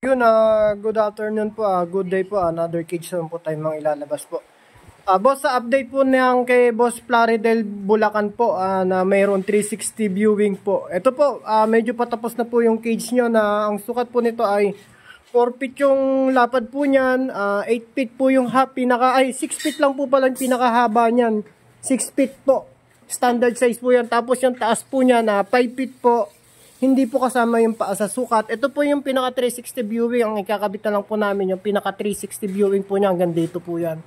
Yun, good afternoon po, good day po, another cage naman po tayo mga ilalabas po. Boss, sa update po niyang kay Boss Plaridel Bulacan po, na mayroon 360 viewing po. Ito po, medyo patapos na po yung cage nyo na ang sukat po nito ay 4 feet yung lapad po niyan, 8 feet po yung 6 feet lang po pala yung pinakahaba niyan. 6 feet po, standard size po yan. Tapos yung taas po niya na 5 feet po. Hindi po kasama yung paa sa sukat. Ito po yung pinaka 360 viewing. Ang ikakabit na lang po namin yung pinaka 360 viewing po niya. Hanggang dito po yan.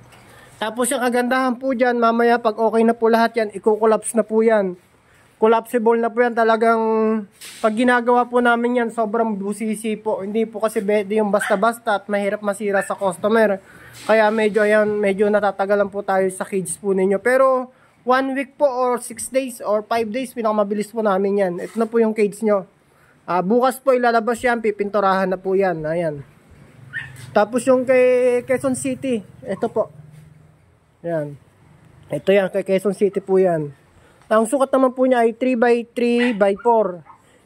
Tapos yung kagandahan po dyan, mamaya pag okay na po lahat yan, i-collapse na po yan. Collapsible na po yan. Talagang pag ginagawa po namin yan, sobrang busisi po. Hindi po kasi pwede yung basta-basta at mahirap masira sa customer. Kaya medyo natatagalan po tayo sa cage po ninyo. Pero 1 week po or 6 days or 5 days, pinakamabilis po namin yan. Ito na po yung cage nyo. Bukas po ilalabas yan, pipinturahan na po yan. Ayan. Tapos yung kay Quezon City, ito po. Ayan. Ito yan, kay Quezon City po yan. Ang sukat naman po niya ay 3x3x4.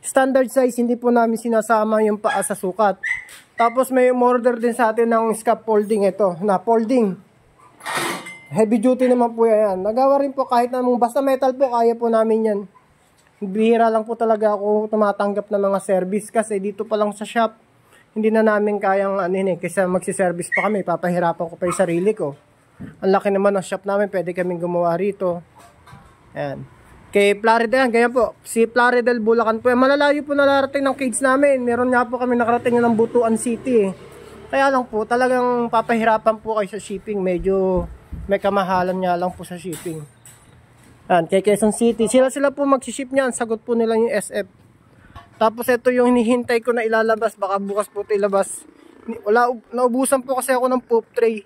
Standard size, hindi po namin sinasama yung paa sa sukat. Tapos may order din sa atin ng scaffolding ito, na folding. Heavy duty naman po yan. Nagawa rin po kahit namang basta metal po, kaya po namin yan. Bihira lang po talaga ako tumatanggap ng mga service kasi dito pa lang sa shop, hindi na namin kayang kasi magsiservice pa kami, papahirapan ko pa yung sarili ko. Ang laki naman ng shop namin, pwede kaming gumawa rito. Ayan. Kay Plaridel, ganyan po. Si Plaridel Bulacan po. Malalayo po nalarating ng cage namin. Meron nga po kami nakarating ng Butuan City. Kaya lang po, talagang papahirapan po kayo sa shipping. Medyo may kamahalan nga lang po sa shipping. Yan, kay Quezon City. Sila po magsiship niyan. Sagot po nila yung SF. Tapos ito yung hinihintay ko na ilalabas. Baka bukas po ito ilabas. Naubusan po kasi ako ng poop tray.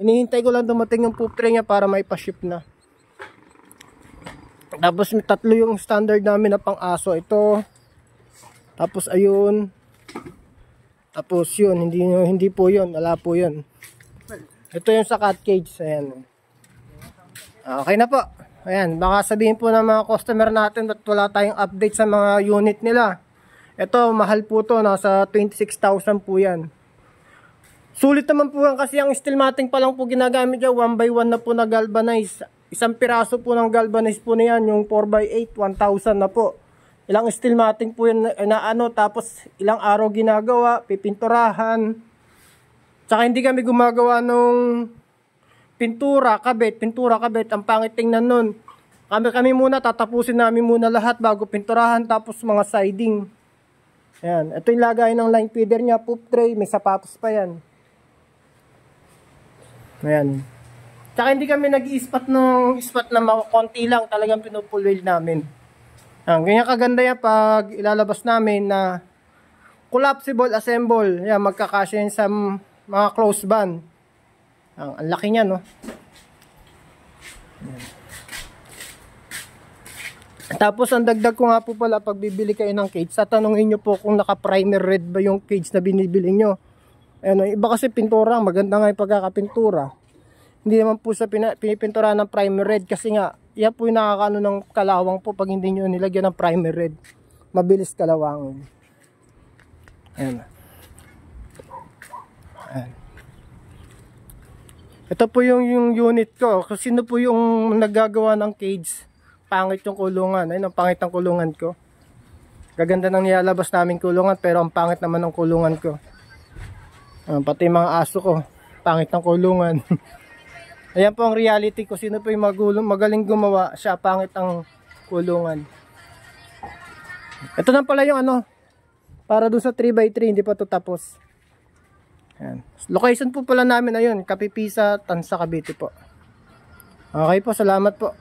Hinihintay ko lang dumating yung poop tray niya para may pa-ship na. Tapos 3 yung standard namin na pang aso. Ito. Tapos ayun. Tapos yun. Hindi po yun. Wala po yun. Ito yung sa cat cage. Ayan. Okay na po. Ayan. Baka sabihin po ng mga customer natin at wala tayong update sa mga unit nila. Ito, mahal po to. Nasa 26,000 po yan. Sulit naman po yan kasi ang steel matting pa lang po ginagamit dyan. 1x1 na po na galvanize. Isang piraso po ng galvanize po na yan. Yung 4x8, 1,000 na po. Ilang steel matting po yan tapos ilang araw ginagawa. Pipinturahan. Tsaka hindi kami gumagawa nung pintura, kabit. Ang pangit tingnan nun. Kami muna, tatapusin namin muna lahat bago pinturahan, tapos mga siding. Ayan. Ito yung lagay ng line feeder niya, poop tray, may sapatos pa yan. Ayan. Tsaka hindi kami nag-i-spot na konti lang, talagang pinupulwil namin. Ayan. Ganyan kaganda yan pag ilalabas namin na collapsible assemble. Ayan, magkakasya yun sa mga close band. Ang laki niya, no? Ayan. Tapos ang dagdag ko nga po pala, pag bibili kayo ng cage, tatanungin nyo po kung naka-primer red ba yung cage na binibili nyo. Ayan, iba kasi pintura, maganda nga yung pagkakapintura. Hindi naman po sa pinipintura ng primer red kasi nga, yan po yung nakakaano ng kalawang po pag hindi nyo nilagyan ng primer red. Mabilis kalawangin. Ayan. Ayan. Ito po yung unit ko. Kasi sino po yung naggagawa ng cage? Pangit yung kulungan. Ayun, ang pangit ng kulungan ko. Gaganda nang nilalabas namin kulungan, pero ang pangit naman ng kulungan ko. Pati mga aso ko, pangit ng kulungan. Ayan po ang reality ko. Sino po yung magaling gumawa, siya pangit ang kulungan. Ito na pala yung para dun sa 3x3, hindi pa ito tapos. Ayan. Location po pala namin ayun, Kapipisa, Tansa, Cavite po. Okay po, salamat po.